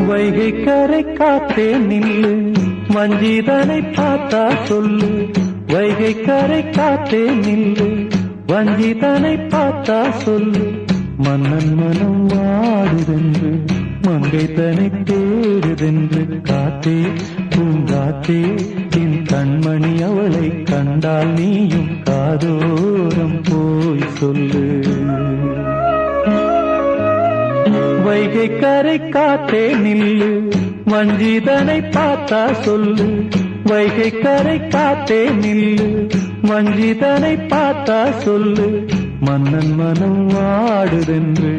வைகை கரை காத்தே நில்லு, வஞ்சிதனை பார்த்தா சொல்லு. வைகை கரை காத்தே நில்லு, வஞ்சிதனை பார்த்தா சொல்லு. மன்னன் மனம் வாடுதென்று, மங்கை தனை தேடுதென்று. காத்தே பூங்காத்தே, என் கண்மணி அவளை கண்டால் நீயும் காதோரம் போய் சொல்லு. வைகை கரை காத்தே நில்லு, வஞ்சிதனை பார்த்தா சொல்லு. வைகை கரை காத்தே நில்லு, வஞ்சிதனை பார்த்தா சொல்லு. மன்னன் மனம் வாடுதென்று,